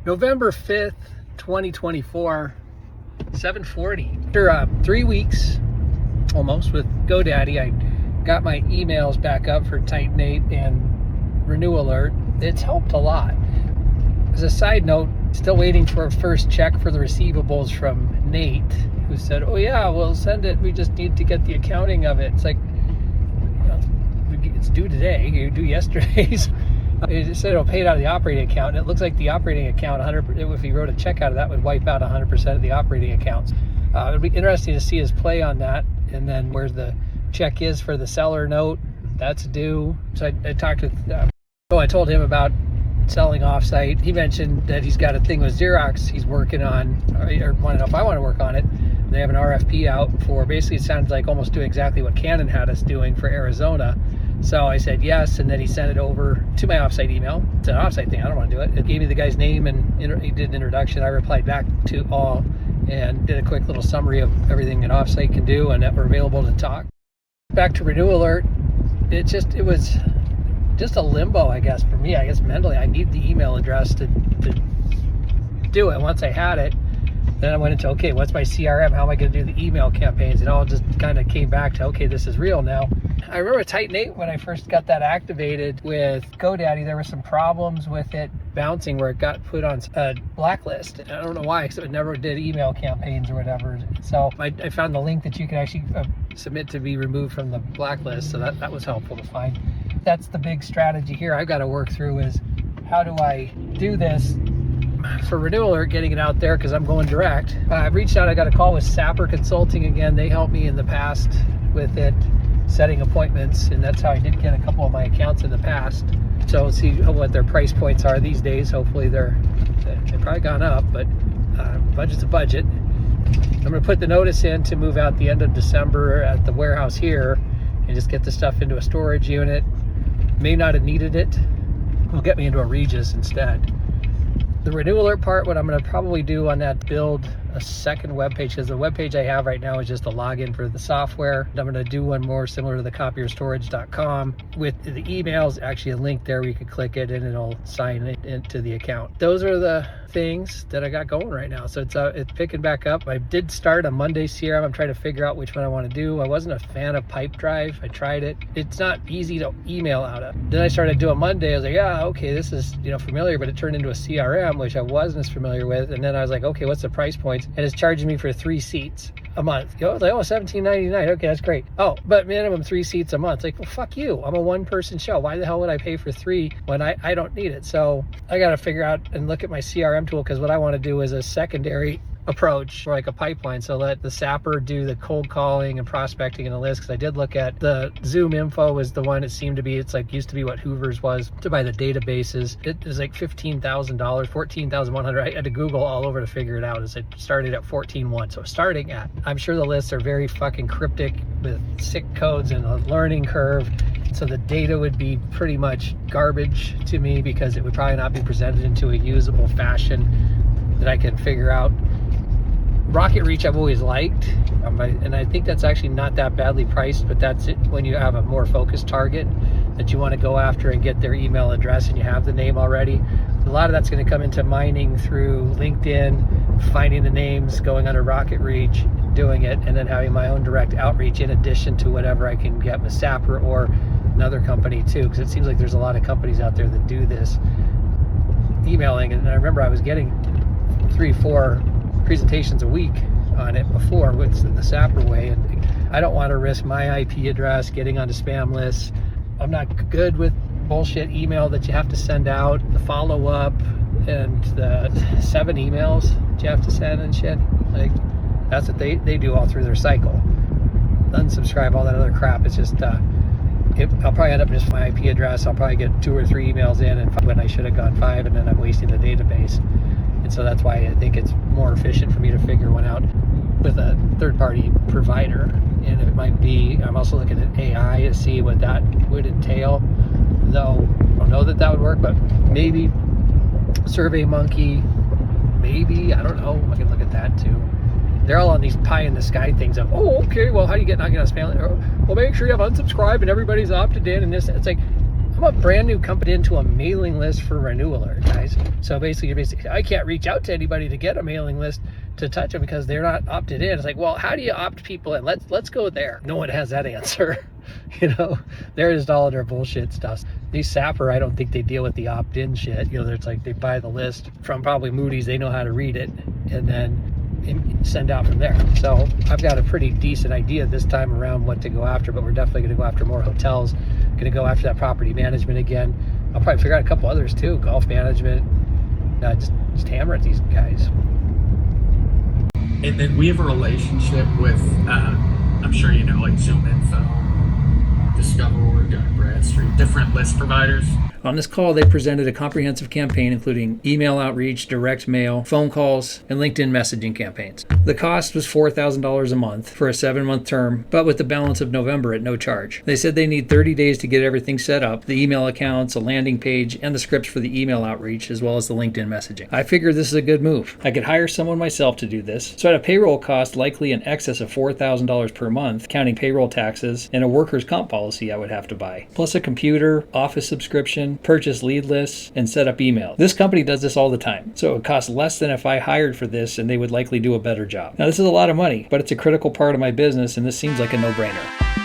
November 5th, 2024, 7:40. After 3 weeks, almost, with GoDaddy, I got my emails back up for Titanate and RenewAlert. It's helped a lot. As a side note, still waiting for a first check for the receivables from Nate, who said, oh yeah, we'll send it. We just need to get the accounting of it. It's like, it's due today, you do yesterday's. It said it'll pay it out of the operating account, and it looks like the operating account, if he wrote a check out of that, would wipe out 100% of the operating accounts. It'll be interesting to see his play on that, and then where the check is for the seller note, that's due. So I talked with, I told him about selling offsite. He mentioned that he's got a thing with Xerox he's working on, or want to know if I want to work on it. They have an RFP out for, basically it sounds like almost doing exactly what Canon had us doing for Arizona. So I said yes, and then he sent it over to my offsite email. It's an offsite thing, I don't want to do it. It gave me the guy's name, and he did an introduction. I replied back to all and did a quick little summary of everything an offsite can do and that we're available to talk. Back to RenewAlert, it was just a limbo, I guess, for me. I guess mentally I need the email address to do it. Once I had it, then I went into, okay, what's my CRM? How am I going to do the email campaigns? It all just kind of came back to, okay, this is real now. I remember Titanate, when I first got that activated with GoDaddy, there were some problems with it bouncing where it got put on a blacklist. I don't know why, because it never did email campaigns or whatever. So I found the link that you can actually submit to be removed from the blacklist. So that was helpful to find. That's the big strategy here I've got to work through, is how do I do this for RenewAlert, getting it out there, because I'm going direct. I've reached out. I got a call with Sapper Consulting again. They helped me in the past with it, setting appointments, and that's how I did get a couple of my accounts in the past. So we'll see what their price points are these days. Hopefully they've probably gone up, but budget's a budget. I'm going to put the notice in to move out the end of December at the warehouse here and just get the stuff into a storage unit. May not have needed it. Will get me into a Regis instead. The RenewAlert part, what I'm going to probably do on that, build a second web page, because the web page I have right now is just a login for the software. I'm going to do one more similar to the copierstorage.com with the emails, actually a link there where you can click it and it'll sign it into the account. Those are the things that I got going right now. So it's picking back up. I did start a Monday CRM. I'm trying to figure out which one I want to do. I wasn't a fan of Pipedrive. I tried it. It's not easy to email out of. Then I started doing Monday. I was like, yeah, okay, this is familiar, but it turned into a CRM, which I wasn't as familiar with. And then I was like, okay, what's the price points? And it's charging me for 3 seats a month. I was like, oh, $17.99. Okay, that's great. Oh, but minimum 3 seats a month. Like, well, fuck you. I'm a one-person show. Why the hell would I pay for 3 when I don't need it? So I got to figure out and look at my CRM tool, because what I want to do is a secondary approach, or like a pipeline. So let the Sapper do the cold calling and prospecting in the list, because I did look at the Zoom Info was the one. It seemed to be, it's like used to be what Hoover's was to buy the databases. It was like $15,000, $14,100. I had to Google all over to figure it out, as it started at 14.1. So starting at, I'm sure the lists are very fucking cryptic with sick codes and a learning curve. So the data would be pretty much garbage to me, because it would probably not be presented into a usable fashion that I can figure out. Rocket Reach I've always liked, and I think that's actually not that badly priced, but that's it when you have a more focused target that you want to go after and get their email address and you have the name already. A lot of that's going to come into mining through LinkedIn, finding the names, going under Rocket Reach, doing it, and then having my own direct outreach in addition to whatever I can get with Sapper or another company too, because it seems like there's a lot of companies out there that do this emailing. And I remember I was getting 3-4 presentations a week on it before with the Sapper way, and I don't want to risk my IP address getting onto spam lists. I'm not good with bullshit email that you have to send out, the follow-up, and the 7 emails that you have to send and shit. Like, that's what they do all through their cycle. Unsubscribe, all that other crap. It's just I'll probably end up just my IP address. I'll probably get 2 or 3 emails in, and when I should have gone 5, and then I'm wasting the database. And so that's why I think it's more efficient for me to figure one out with a third-party provider. And it might be, I'm also looking at AI to see what that would entail. Though I don't know that would work, but maybe SurveyMonkey, maybe, I don't know. I can look at that too. They're all on these pie-in-the-sky things of, oh, okay, well, how do you not get on spam? Well, make sure you have unsubscribe and everybody's opted in, and this. It's like, I'm I'm a brand new company into a mailing list for RenewAlert, guys. So basically, I can't reach out to anybody to get a mailing list to touch them because they're not opted in. It's like, well, how do you opt people in? Let's go there. No one has that answer. They're just all of their bullshit stuff. These Sapper, I don't think they deal with the opt-in shit. It's like they buy the list from probably Moody's. They know how to read it and then send out from there. So I've got a pretty decent idea this time around what to go after, but we're definitely going to go after more hotels. Going to go after that property management again. I'll probably figure out a couple others too. Golf management. Just hammer at these guys. And then we have a relationship with, I'm sure you know, like Zoom Info, Discover, Dun & Bradstreet, different list providers. On this call, they presented a comprehensive campaign including email outreach, direct mail, phone calls, and LinkedIn messaging campaigns. The cost was $4,000 a month for a 7-month term, but with the balance of November at no charge. They said they need 30 days to get everything set up, the email accounts, a landing page, and the scripts for the email outreach, as well as the LinkedIn messaging. I figured this is a good move. I could hire someone myself to do this, so at a payroll cost likely in excess of $4,000 per month, counting payroll taxes, and a workers' comp policy I would have to buy, plus a computer, office subscription, purchase lead lists, and set up email. This company does this all the time, so it would cost less than if I hired for this, and they would likely do a better job. Now, this is a lot of money, but it's a critical part of my business, and this seems like a no-brainer.